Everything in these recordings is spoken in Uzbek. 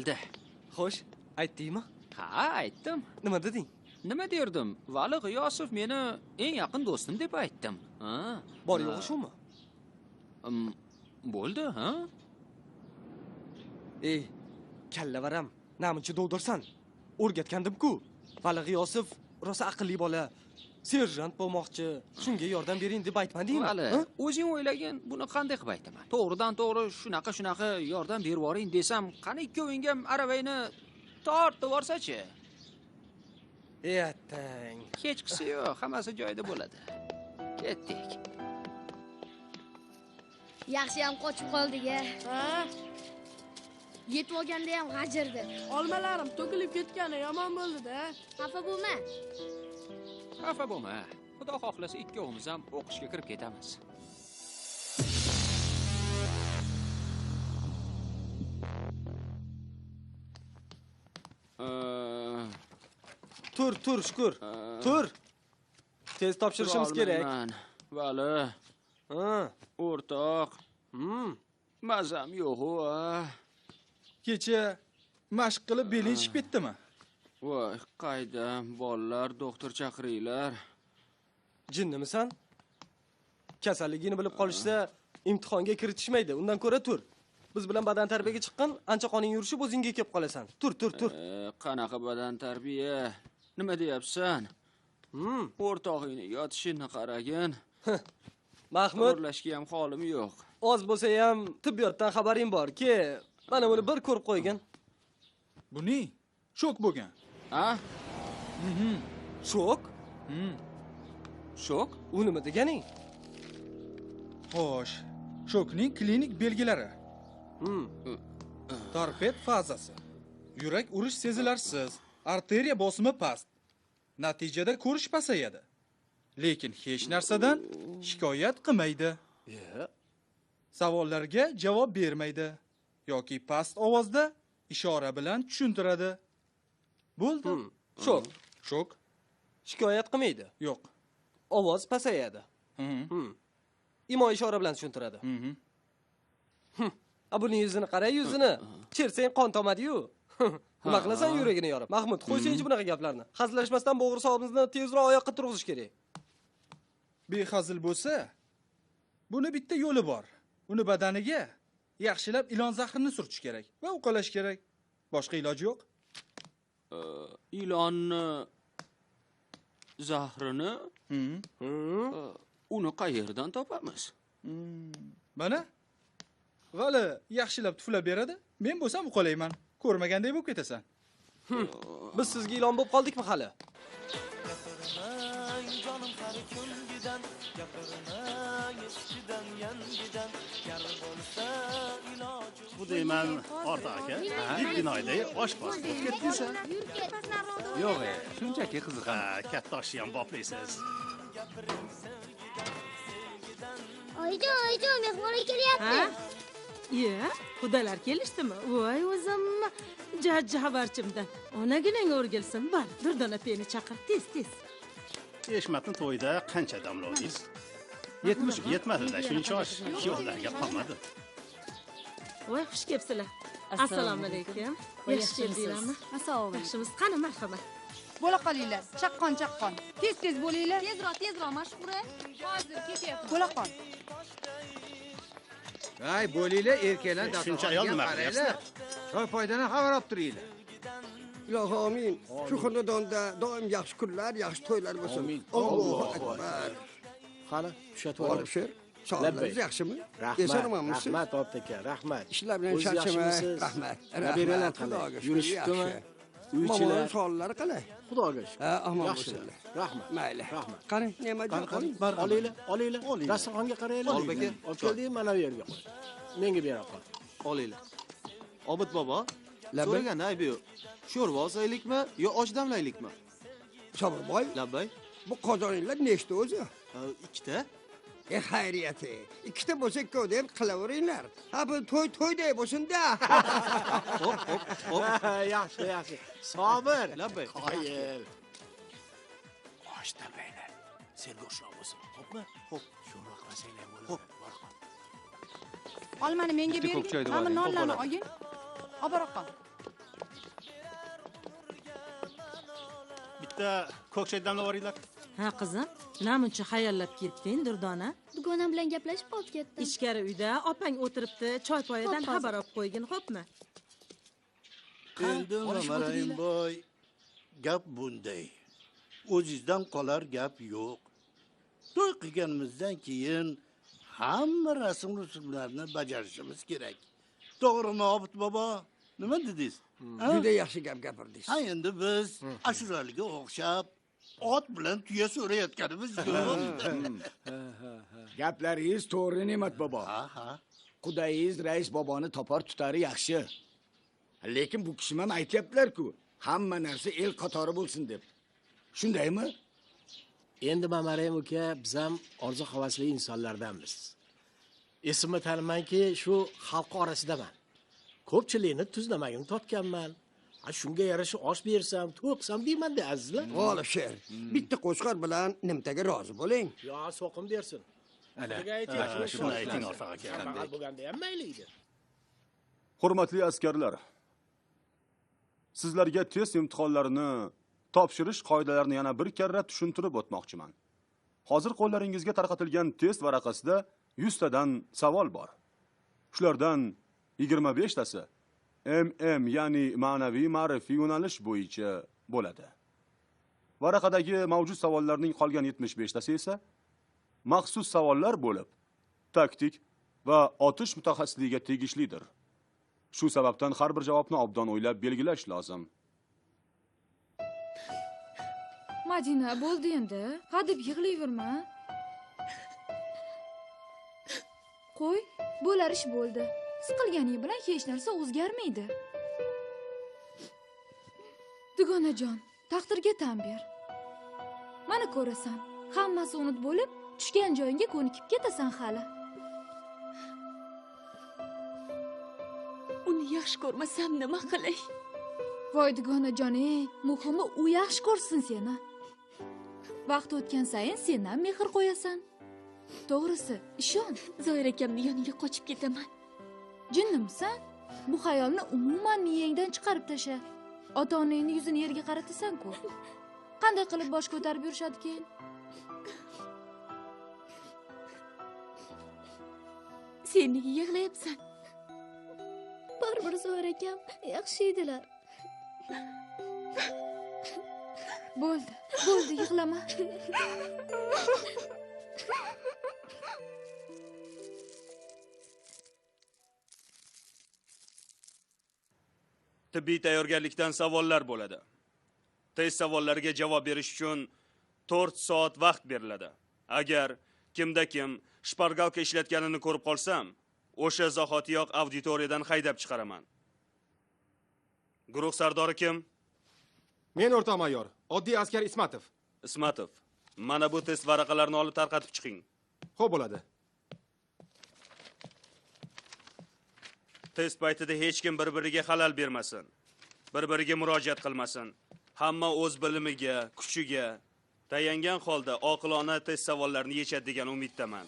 bo'ldi. Xo'sh, aytdingmi? Ha, aytdim. Nima deding? Nima derdim? Vali G'iyosov meni eng yaqin do'stim deb aytdim. Ha? Bor yo'g'i shumi? Bo'ldi, ha? Ey, kallavaram, namuncha dovdirsan. O'rgatgandim-ku. Vali G'iyosov rosa aqlli bola. Serjant bo'lmoqchi. Shunga yordam bering deb aytmadingmi? Vali, o'zing o'ylagin, buni qanday qilib aytaman? To'g'ridan-to'g'ri shunaqa yordam berib yuboring desam, qani ikkoving ham aravangni tortib borsa-chi? Attang. Kechqisi yo'q, hammasi joyida bo'ladi. Ketdik. Yaxshi ham qochib qoldik-a. Ha? Yetib olganda ham g'ajirdi. Olmalarim to'kilib ketgani yomon bo'ldi-da. Xafa bo'lma. Xafa bo'lma. Xudo xohlasa ikkovimiz ham o'qishga kirib ketamiz. Tur, Shukur. Tur. Tez topshirishimiz kerak. Vali. Ha. O'rtoq. Mazam yo'q-ku. Kecha mashq qilib beling shib ketdimi? Voy, qayda bolalar, doktor chaqiringlar. Jinnimisan? Kasalligini bilib qolishsa, imtihonga kiritishmaydi. Undan ko'ra tur. Biz bilan badan tarbiyaga chiqqan, ancha qoning yurishib o'zingga kelib qolasan. Tur. Qanaqa badan tarbiya? Nima deyapsan? O'rtog'ingni yotishini qaragin. Mahmud, o'rlashga ham holim yo'q. oz bo'lsa ham tibbiyotdan xabaring bor-ki, mana buni bir ko'rib qo'ygin. Buni shok bo'lgan. Ha? Shok? Shok? U nima deganing? Xo'sh, shokning klinik belgilari. Torped fazasi. Yurak urish sezilarsiz, arteriya bosimi past. Natijada ko'rish pasayadi. Lekin hech narsadan shikoyat qilmaydi. Savollarga javob bermaydi yoki past ovozda ishora bilan tushuntiradi. Bo'ldi. Shok. Shikoyat qilmaydi. Yo'q. Ovoz pasayadi. Imo ishora bilan tushuntiradi. Buning yuzini qara, yuzini. Chersang qon tomadi-yu. Nima qilasan yuragini yorib? Mahmud, qo'ysang bunaqa gaplarni. Hazillashmasdan bo'g'ri sog'imizni tezroq oyoqqa turg'izish kerak. Behazil bo'lsa, buni bitta yo'li bor. Uni badaniga yaxshilab ilon zahrini surtish kerak va uqalash kerak. Boshqa iloji yo'q. Ilonni zahrini uni qayerdan topamiz? Mana Vali yaxshilab tuflab beradi. Men bo'lsam uqalayman. Ko'rmaganday bo'lib ketasan. Biz sizga ilon bo'lib qoldikmi hali? Bu deyman, Orta aka, ilk binoyda oshpaz bo'lib ketdingiz-a? Yo'q, shunchaki qiziqaman. Katta oshni ham boplaysiz. Oyijon, mehmonlar kelyapti. Iya, xudolar kelishdimi? Voy o'zim, jajji xabarchimdan. Onaginang o'rgilsin. Bor, Durdona peni chaqir, tez. Eshmatni to'yda qancha damlovdingiz? 70 yetmadi-da, shuncha osh yo'llarga qolmadi. Voy, xush kelibsizlar. Assalomu alaykum. Yaxshi keldinglarmi? Yaxshimiz. Qani, marhamat. Bo'la qolinglar. Chaqqon. Tez bo'linglar. Tezroq, mashhura. Hozir ketyapti. Bo'la qol. Ay, bo'linglar, erkaklar Shuncha ayol nima qilyapsizlar? Choy foydani xabar olib turinglar. Ilohi amin. Shu xonadonda doim yaxshi kunlar, yaxshi to'ylar bo'lsin. Allohu akbar. Qani, tushatib olib. Sog'ligingiz yaxshimi? Yasharamamisiz? Rahmat, Obtaka, rahmat. Ishlar bilan charchamay. Rahmat. Nabiralar qanday? Yurishibdimi? Uychilar savollari qalay? Xudoga shukr. Ha, omon Yaxshi. bo'lsinlar. Rahmat. Mayli. Rahmat. Qani, nima Qani, olinglar. Dasturxonga qaranglar. Olbeka, olib kelding, mana bu yerga qo'y. Menga bera qol. Olinglar. Obid bobo, so'raganda aybi yo'q. Sho'rva olsaylikmi yo osh damlaylikmi? Sobirboy, Labbay. bu qozoninglar nechta o'zi? Ikkita. Xayriyati. Ikkita bo'lsa ikkovda ham qilaveringlar. Ha, bu to'yday bo'lsin-da. Hop. Yaxshi. Sobir. Labbay. Qoyil. Osh damlaylar. Sen go'shloq bo'lsin. Xo'pmi? Xo'p. Sho'rva qilsanglar bo'ladi. Xo'p. Olmani menga bering. Mana nonlarni olgin. Olib bora qol. bitta ko'kshak damlab yuboringlar. Ha qizim, namuncha hayollab ketding Durdona? Dugonam bilan gaplashib qolib ketdim. Ichkari uyda opang o'tiribdi, choy poyadan Xo'p, xabar olib qo'ygin, xo'pmi? Keldim Marayimboy. Gap bunday. O'zingizdan qolar gap yo'q. To'y qilganimizdan keyin hamma rasm-rusumlarni bajarishimiz kerak. To'g'rimi, Obid bobo? Nima dedingiz? Juda yaxshi gap gapirdingiz. Ha, endi biz ashuraliga o'xshab ot bilan tuya so'rayotganimiz yo'q. Gaplaringiz to'g'ri, Ne'mat bobo. Ha. Qudayingiz rais boboni topar tutari yaxshi. Lekin bu kishi ham aytyaptilar-ku, hamma narsa el qatori bo'lsin deb. Shundaymi? Endi Mamarayim uka, biz ham orzu havasli insonlardanmiz. Esimni tanimanki, shu xalq orasidaman. Ko'pchilikni tuzlamagini topganman. Shunga yarasha osh bersam, to'qsam deyman-da azizlar. G'olib sher, bitta qo'shqor bilan nimtaga rozi bo'ling. Yo, so'qim bersin. Ana, shuni ayting Ortiq aka. Faqat bo'lganda ham mayli. Hurmatli askarlar, sizlarga test imtihonlarini topshirish qoidalarini yana bir karra tushuntirib o'tmoqchiman. Hozir qo'llaringizga tarqatilgan test varaqasida 100 tadan savol bor. Shulardan 25 tasi MM, ya'ni ma'naviy ma'rifiy yo'nalish bo'yicha bo'ladi. Varaqadagi mavjud savollarning qolgan 75 tasi esa maxsus savollar bo'lib, taktik va otish mutaxassisligiga tegishlidir. Shu sababdan har bir javobni obdon o'ylab belgilash lozim. Madina, bo'ldi endi. Hadeb yig'layverma. Qo'y, bo'lar ish bo'ldi. Siqilganing bilan hech narsa o'zgarmaydi. Dugonajon, taqdirga tan ber. Mana ko'rasan, hammasi unut bo'lib, tushgan joyingga ko'nikib ketasan hali. Uni yaxshi ko'rmasam nima qilay? Voy dugonajon-ey, muhimi u yaxshi ko'rsin seni. Vaqt o'tgan sayin sen ham mehr qo'yasan. To'g'risi, ishon. Zoir akamning yoniga qochib ketaman. Jinnimisan? Bu xayolni umuman miyangdan chiqarib tasha. Ota-onangning yuzini yerga qaratasan-ku. Qanday qilib bosh ko'tarib yurishadi keyin? Sen nega yig'layapsan? Baribir Zoir akam yaxshi edilar. Bo'ldi, yig'lama. Tibbiy tayyorgarlikdan savollar bo'ladi. Test savollariga javob berish uchun 4 soat vaqt beriladi. Agar kimda kim shpargalka ishlatganini ko'rib qolsam, o'sha zahotiyoq auditoriyadan haydab chiqaraman. Guruh sardori kim? Men o'rtoq mayor, oddiy askar Ismatov. Ismatov, mana bu test varaqalarini olib tarqatib chiqing. Xo'p bo'ladi. Test paytida hech kim bir-biriga xalal bermasin. Bir-biriga murojaat qilmasin. Hamma o'z bilimiga, kuchiga tayangan holda oqilona test savollarini yechadi degan umiddaman.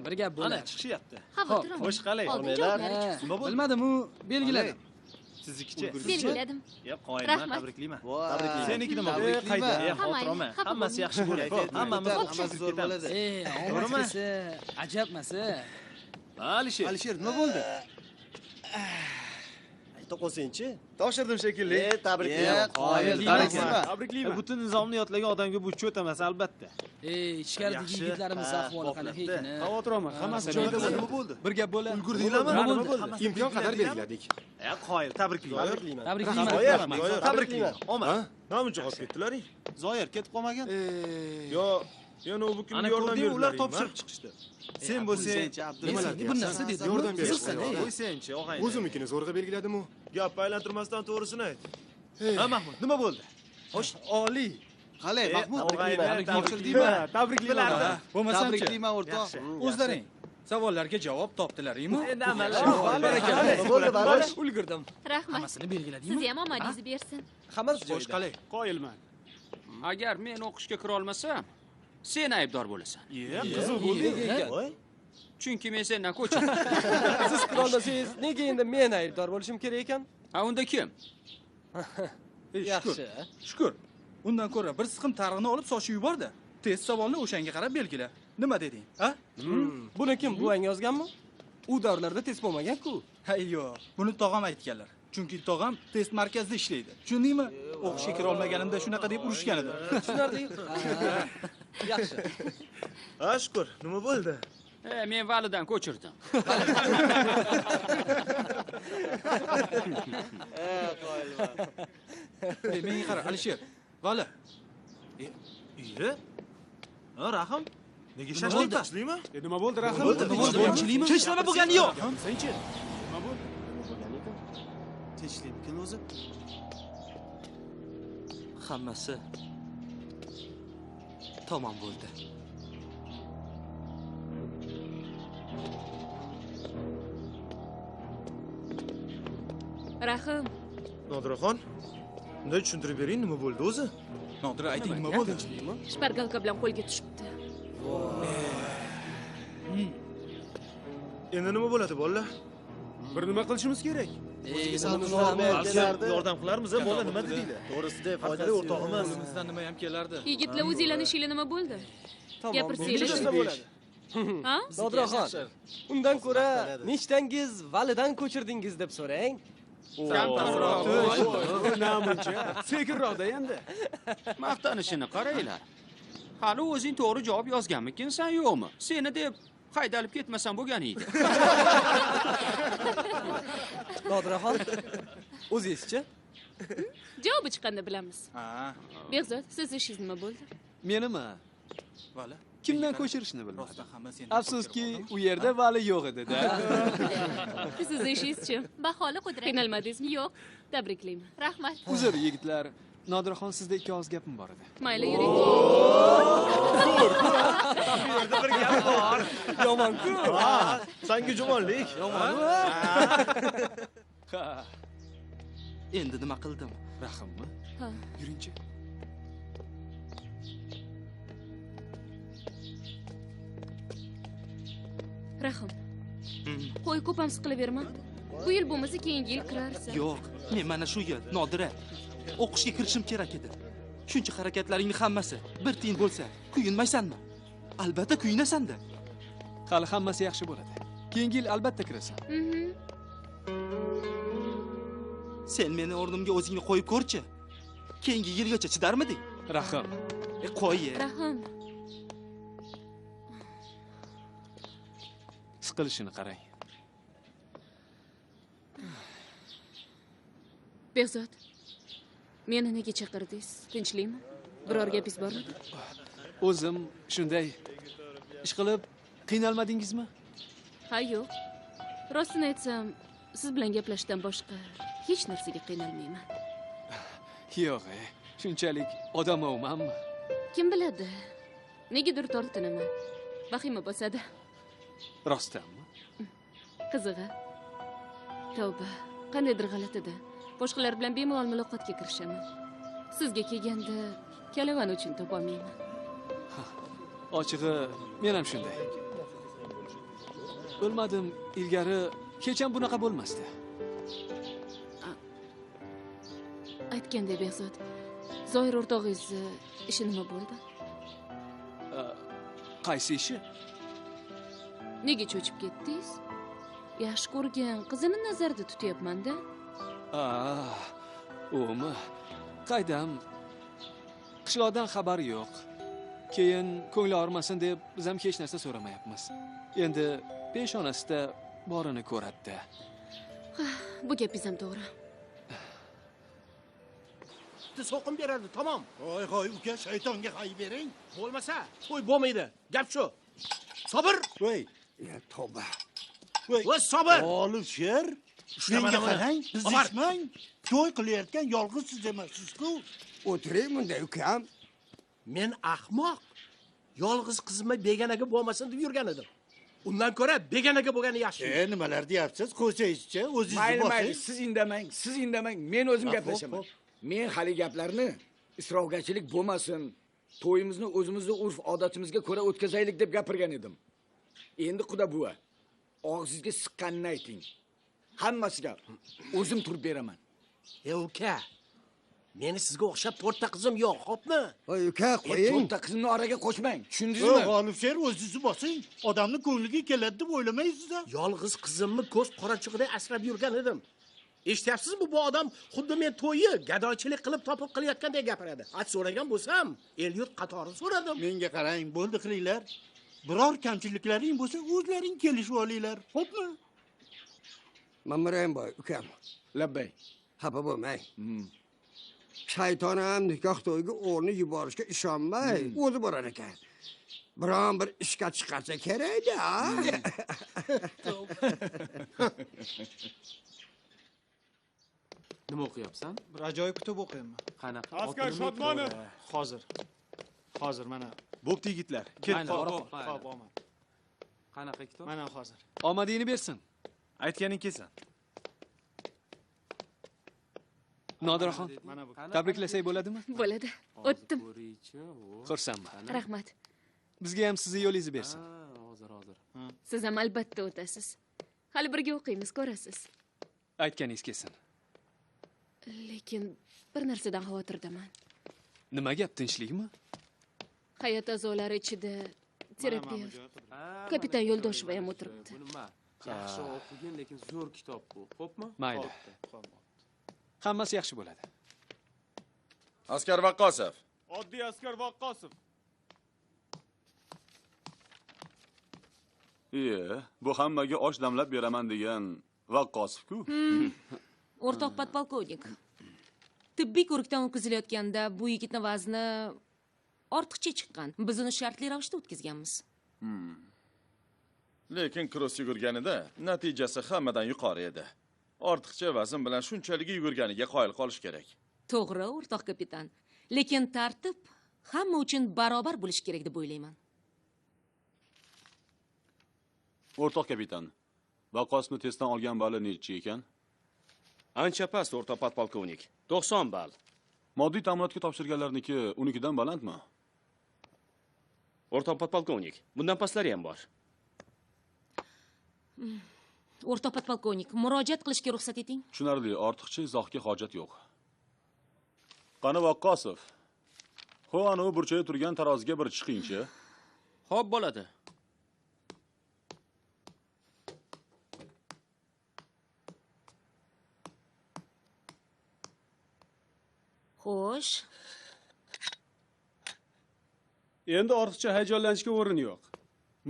bir gap Ana bo'ladi. chiqishyapti. Xavotir olmang. Xo'sh, qalay? Oldin Bilmadim, u belgiladim. Siznikichi? Belgiladim. Ya, qoyilman, Rahmat. tabriklayman. Tabriklayman. Seniki nima? Tabriklayman. Qayda? Hammang, Xotiroma. xafa Hammasi yaxshi bo'ladi. Hammamiz Hammasi zo'r bo'ladi. Omadkasi, ajabmasi. Alisher. Alisher, nima bo'ldi? Ayta qolsang-chi. Topshirdim shekilli. Tabriklayman. Tabriklayman. Butun nizomni yodlagan odamga bu cho't emas, albatta. Ichkaridagi yigitlarimiz ahvoli qanaqa ekan? Xavotir olma, hammasi joyida Nima bo'ldi? Bir gap bo'ladi. Ulgurdinglarmi? Nima bo'ldi? Imkon qadar belgiladik. Qoyil, tabriklayman. Tabriklayman. Tabriklayman. Omad. Namuncha qolib ketdilaring? Zoir ketib qolmagan? Yo, yana u kimga yordam berdilar? Ular topshirib chiqishdi. Sen bo'lsang, Bir narsa dedi. Yordam berish. qo'ysang-chi, og'ayni. O'zimnikini zo'rg'a belgiladim-u. Gap aylantirmasdan to'g'risini ayt. Ha, Mahmud, nima bo'ldi? Xo'sh, Oliy. Qalay, Mahmud? Tabriklayman. Tabriklayman. Bo'lmasam Tabriklayman, o'rtoq. o'zlaring savollarga javob topdilaringmi? Endi amallar. Bo'ldi, barosh. Ulgurdim. Rahmat. Hammasini belgiladingmi? Siz ham omadingizni bersin. Hammasi Xo'sh, joyida. qalay? Qoyilman. Agar men o'qishga kira olmasam, sen aybdor bo'lasan. Qiziq bo'ldi. Chunki men sendan ko'chirdim. Siz kira olmasangiz, nega endi men aybdor bo'lishim kerak ekan? Ha, unda kim? Yaxshi. Shukur. Undan ko'ra bir siqim tarig'ini olib sochib yubordi. Test savolni o'shanga qarab belgila. Nima deding? Ha? Buni kim buvang yozganmi? U davrlarda test bo'lmagan-ku. Ha, yo'q. Buni tog'am aytganlar. Chunki tog'am test markazida ishlaydi. Tushundingmi? O'qishga kira olmaganimda shunaqa deb urishgan edi. Tushunarli. Yaxshi. Ha, Shukur, nima bo'ldi? Men validan ko'chirdim. Menga qara, Alisher. Vali. Iye? Ha, Rahim. Nega shashlikmi? Nima bo'ldi, Rahim? Tinchlikmi? Tinchlikmi bo'lgani yo'q. Senchi? Nima bo'ldi? Tinchlikmikin o'zi? Hammasi tamom bo'ldi. Rahim, Nodiraxon, unday tushuntirib bering, nima bo'ldi o'zi? Nodira, ayting, nima bo'ldi? shpargalka bilan qo'lga tushibdi. Endi nima bo'ladi, bolalar? Bir nima qilishimiz kerak? Yordam qilarmiz, bola nima dedinglar? To'g'risida foydali o'rtog'imiz. Bizdan nima ham kelardi? Yigitlar o'zinglarning ishinglar nima bo'ldi? Gapirsanglar. Ha? Nodiraxon, undan ko'ra nechtangiz validan ko'chirdingiz deb so'rang. Namuncha. Sekinroqda endi. Maqtanishini qaranglar. Hali o'zing to'g'ri javob yozganmikinsan yo'qmi? Seni deb haydalib ketmasam bo'lgan edi. Nodiraxon, o'zingizchi? Javobi chiqqanda bilamiz. Ha. Behzod, siz ishingiz nima bo'ldi? Menimi? Vali. Kimdan ko'chirishni bilmadim. Rostdan hamma sen. Afsuski, u yerda vali yo'q edi-da. Siz ishingizchi? Baholi qudrat. Qiynalmadingizmi? Yo'q. Tabriklayman. Rahmat. Uzr, yigitlar. Nodiraxon, sizda ikki oz gapim bor edi. Mayli, yuring. Yerda bir gap bor. Yomon-ku. Sanki jumonlik. Endi nima qildim? Rahimmi? Ha. Yuringchi. Rahim. Qo'y ko'p ham siqilaverma. Bu yil bo'lmasa keyingi yil kirarsan. Yo'q, men mana shu yil Nodira o'qishga kirishim kerak edi. Shuncha harakatlaringning hammasi bir tiyin bo'lsa, kuyinmaysanmi? Albatta kuyinasan-da. Hali hammasi yaxshi bo'ladi. Keyingi yil albatta kirasan. Sen meni o'rnimga o'zingni qo'yib ko'rchi. Keyingi yilgacha chidarmiding? Rahim. Qo'y. Rahim. Siqilishini qarang. Behzod, meni nega chaqirdingiz? Tinchlikmi? Biror gapingiz bormi? O'zim shunday ish qilib qiynalmadingizmi? Ha, yo'q. Rostini aytsam, siz bilan gaplashishdan boshqa hech narsaga qiynalmayman. Yo'q, shunchalik odamovmanmi? Kim biladi? Negadir tortinaman. Vahima bosadi. Rostdanmi? Qizig'i. Tavba, qandaydir g'alatada boshqalar bilan bemalol muloqotga kirishaman. Sizga kelganda kalavan uchun topolmayman. Ochig'i, men ham shunday. Bilmadim, ilgari hech ham bunaqa bo'lmasdi. Aytgandek Behzod, Zoir o'rtog'ingizni ishi nima bo'ldi? Qaysi ishi? Nega cho'chib ketdingiz? Yaxshi ko'rgan qizini nazarda tutyapman-da. O'mi, qaydam. Qishloqdan xabar yo'q. Keyin ko'ngli og'rimasin deb biz ham hech narsa so'ramayapmiz. Endi peshonasida borini ko'radi. Bu gapingiz ham to'g'ri. So'qim beradi, tamom. Hoy, uka, shaytonga hay bering. Bo'lmasa, to'y bo'lmaydi. Gap shu. Sabr. Voy, ya tavba. Voy, sabr. Olib sher. Menga qarang, bizishmang. To'y qilayotgan yolg'iz siz emassiz-ku. O'tiring bunda ukam. Men ahmoq. Yolg'iz qizimni begonaga bo'lmasin deb yurgan edim. Undan ko'ra begonaga bo'lgani yaxshi. Nimalar deyapsiz? Qo'shaychi, o'zingizni bosing. Mayli, siz indamang. Men o'zim gaplashaman. Men hali gaplarni isrofgarchilik bo'lmasin, to'yimizni o'zimizning urf-odatimizga ko'ra o'tkazaylik deb gapirgan edim. Endi Xudo buva, og'zingizga siqqanini ayting. Hammasiga o'zim turib beraman. Uka, meni sizga o'xshab 4 ta qizim yo'q, xo'pmi? Voy uka, qo'ying. 4 ta qizimni oraga qo'shmang. Tushundingizmi? G'olib sher, o'zingizni bosing. Odamning ko'ngliga keladi deb o'ylamaysizmi? Yolg'iz qizimni ko'z qorachig'ida asrab yurgan edim. Eshityapsizmi, bu odam xuddi men to'yi gadoychilik qilib topib qilayotgandek gapiradi. At so'ragan bo'lsam, el-yurt qatori so'radim. Menga qarang, bo'ldi qilinglar. Biror kamchiliklaring bo'lsa, o'zlaring kelishib olinglar. Xo'pmi? Mamaraym boy, ukam. Labbay. Xafa bo'lmang. Shayton ham nikoh to'yiga o'rni yuborishga ishonmay, o'zi borar ekan. Biron bir ishga chiqarsa kerak-da. Nima o'qiyapsan? Bir ajoyib kitob o'qiyapman. Qanaqa? Askar Shodmonov. Hozir mana. Bo'pti yigitlar. Ket Xo'p, omad. Qanaqa kitob? Mana hozir. Omadingni bersin. Aytganing kelsin. Nodiraxon, tabriklasak bo'ladimi? Bo'ladi. O'tdim. Xursandman. Rahmat. Bizga ham sizni yo'lingizni bersin. Hozir. Siz ham albatta o'tasiz. Hali birga o'qiymiz, ko'rasiz. Aytganingiz kelsin. Lekin bir narsadan xavotirdaman. Nima gap, tinchlikmi? Hayot a'zolari ichida terapevt, kapitan Yo'ldosheva ham o'tiribdi. Yaxshi o'qigan, lekin zo'r kitob bu. Xo'pmi? Mayli. Hammasi yaxshi bo'ladi. Askar Vaqqosov. Oddiy askar Vaqqosov. Bu hammaga osh damlab beraman degan Vaqqosov-ku. O'rtoq podpolkovnik. Tibbiy ko'rikdan o'tkazilayotganda bu yigitning vazni ortiqcha chiqqan. Biz uni shartli ravishda o'tkazganmiz. Lekin kross yugurganida natijasi hammadan yuqori edi. Ortiqcha vazn bilan shunchalik yugurganiga qoyil qolish kerak. To'g'ri, o'rtoq kapitan. Lekin tartib hamma uchun barobar bo'lishi kerak deb o'ylayman. O'rtoq kapitan, Vaqqosovni testdan olgan bali necha ekan? Ancha past, o'rtoq podpolkovnik. 90 ball. Moddiy ta'minotga topshirganlarniki unikidan balandmi? O'rtoq podpolkovnik, bundan pastlari ham bor. O'rtoq podpolkovnik, murojaat qilishga ruxsat eting. Tushunarli, ortiqcha izohga hojat yo'q. Qani Vaqqosov. Xo'p, ana u burchakda turgan taroziga bir chiqingchi. Xo'p, bo'ladi. Xo'sh. Endi ortiqcha hayajonlanishga o'rin yo'q.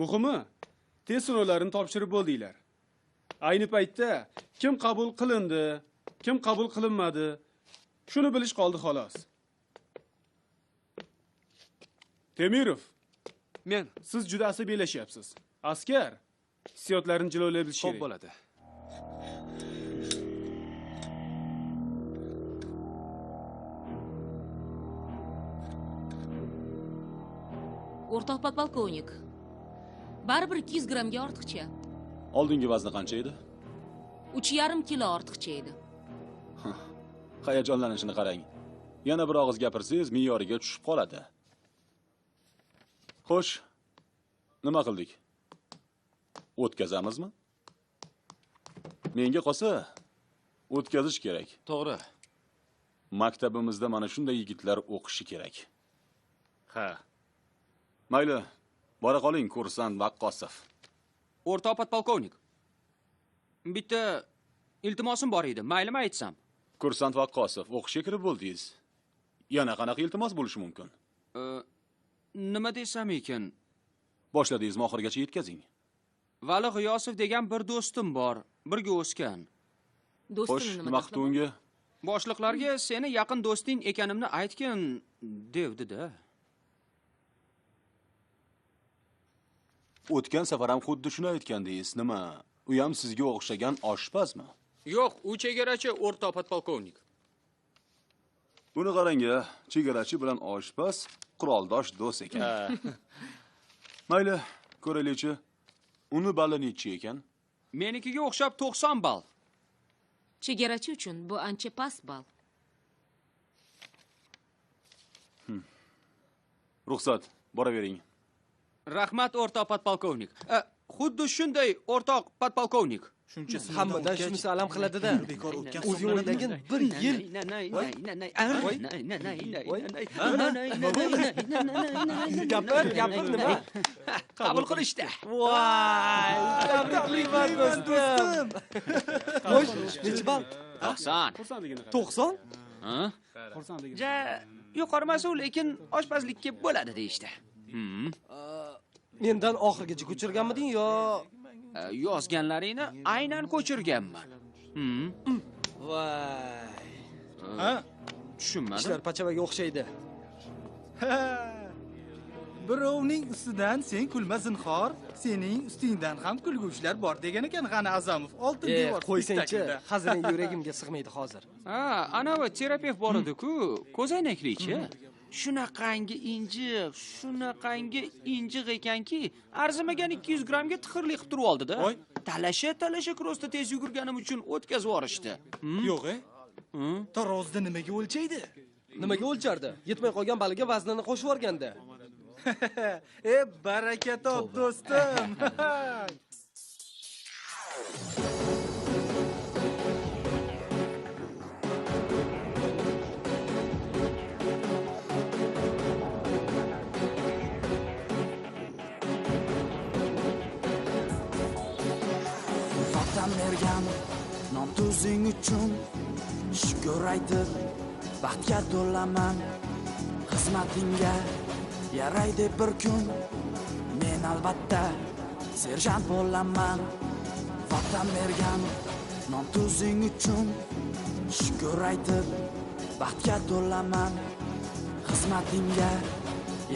Muhimi, test sinovlarini topshirib bo'ldinglar. Ayni paytda kim qabul qilindi, kim qabul qilinmadi, shuni bilish qoldi xolos. Temirov, siz juda asabiylashyapsiz. Askar, hissiyotlarini jilovlay bilish kerak. Xo'p bo'ladi. O'rtoq podpolkovnik. Baribir 200 grammga ortiqcha. Oldingi vazni qancha edi? 3,5 kilo ortiqcha edi. Hayajonlanishini qarang. Yana bir og'iz gapirsangiz me'yoriga tushib qoladi. Xo'sh, nima qildik? O'tkazamizmi? Menga qolsa, o'tkazish kerak. To'g'ri. Maktabimizda mana shunday yigitlar o'qishi kerak. Ha. Mayli, bora qoling, kursant Vaqqosov. O'rtoq podpolkovnik. Bitta iltimosim bor edi. Maylimi aytsam? Kursant Vaqqosov, o'qishga kirib bo'ldingiz. Yana qanaqa iltimos bo'lishi mumkin? Nima desam ekan? Boshladingizmi, oxirigacha yetkazing. Vali G'iyosov degan bir do'stim bor, birga o'sgan. Xo'sh, nima qildi unga? Boshliqlarga seni yaqin do'sting ekanimni aytgin, devdi-da. O'tgan safar ham xuddi shuni aytgandingiz. Nima? U ham sizga o'xshagan oshpazmi? Yo'q, u chegarachi, o'rtoq podpolkovnik. Buni qarang-a, chegarachi bilan oshpaz quroldosh do'st ekan. Mayli, ko'raylikchi. Uni bali nechi ekan? Menikiga o'xshab 90 ball. Chegarachi uchun bu ancha past ball. Ruxsat, boravering. Rahmat, o'rtoq podpolkovnik. Xuddi shunday, o'rtoq podpolkovnik. Shunchasi hammadan shunisi alam qiladi-da. Bekor o'tgan o'zing o'ylagin 1 yil. Gapir nima? Qabul qilishdi. Voy, tabriklayman do'stim. Xo'sh, necha ball? 90. 90? Ha? Ja, yuqormasu, lekin oshpazlikka bo'ladi deyishdi. Mendan oxirgacha ko'chirganmiding yo yozganlaringni aynan ko'chirganman. Voy. Ha? Tushunmadim. Ishlar pachavaga o'xshaydi. Birovning ustidan sen kulma zinhor, sening ustingdan ham kulguvchilar bor degan ekan G'ani Azamov. Oltin devor. Qo'ysangchi, haziling yuragimga sig'maydi hozir. Ha, anavi terapevt bor edi-ku, ko'zoynakli-chi. Shunaqangi injiq ekanki, arzimagan 200 grammga tixirlik qilib turib oldi-da. Talasha krossda tez yugurganim uchun o'tkazib yorishdi. Yo'q-e? Tarozda nimaga o'lchaydi? Nimaga o'lchardi? Yetmay qolgan baliga vaznini qo'shib yorganda. Baraka top do'stim. Mergan non tuzing uchun shukr aytib baxtga to'laman xizmatingga yaraydi bir kun men albatta serjant bo'laman vatan bergan non tuzing uchun shukr aytib baxtga to'laman xizmatingga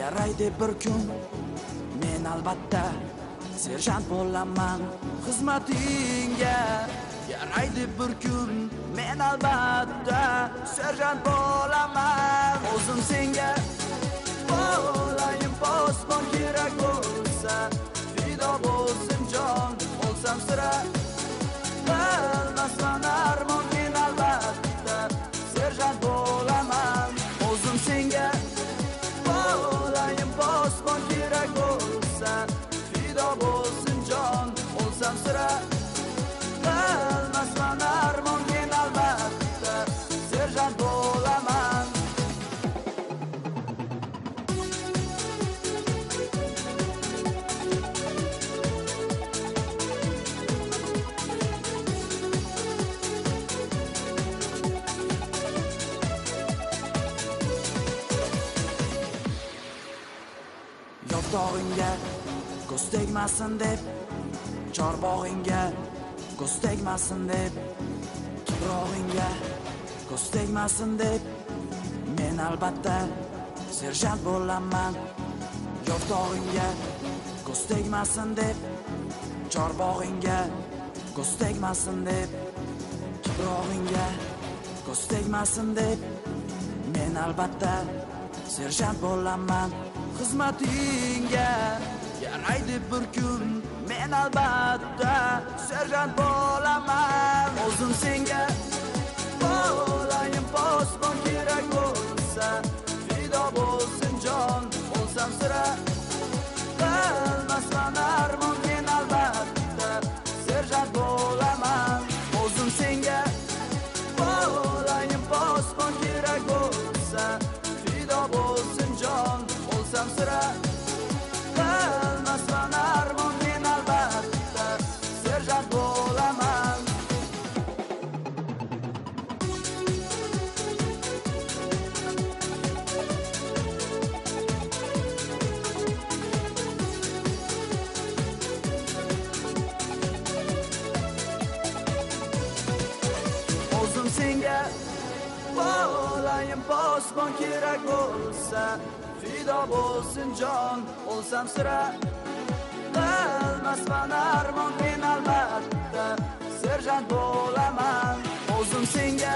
yaraydi bir kun men albatta serjant bo'laman xizmatingga yaraydi bir kun men albatta serjant bo'laman o'zim senga bo'layim posbon kerak bo'lsa fido bo'lsin jon olsam sira qilmasman armon men albatta serjant bo'laman o'zim senga bo'layim posbon kerak bo'lsa fido bo'lsin jon olsam sira qilmasman armon men albatta serjant bo'laman yoptog'ingga ko'z tegmasin deb chorbog'ingga ko'z tegmasin deb tuprog'ingga ko'z tegmasin deb men albatta serjant bo'laman yoptog'ingga ko'z tegmasin deb chorbog'ingga ko'z tegmasin deb tuprog'ingga ko'z tegmasin deb men albatta serjant bo'laman xizmatingga yaraydi bir kun men albatta serjant bo'laman o'zim senga bo'layim posbon kerak bo'lsa fido bo'lsin jon olsam sira qilmasman armon men albatta bo'laman. O'zim senga bo'layim posbon kerak bo'lsa, fido bo'lsin jon, o'lsam sira qilmasman armon men albatta serjant bo'laman. O'zim senga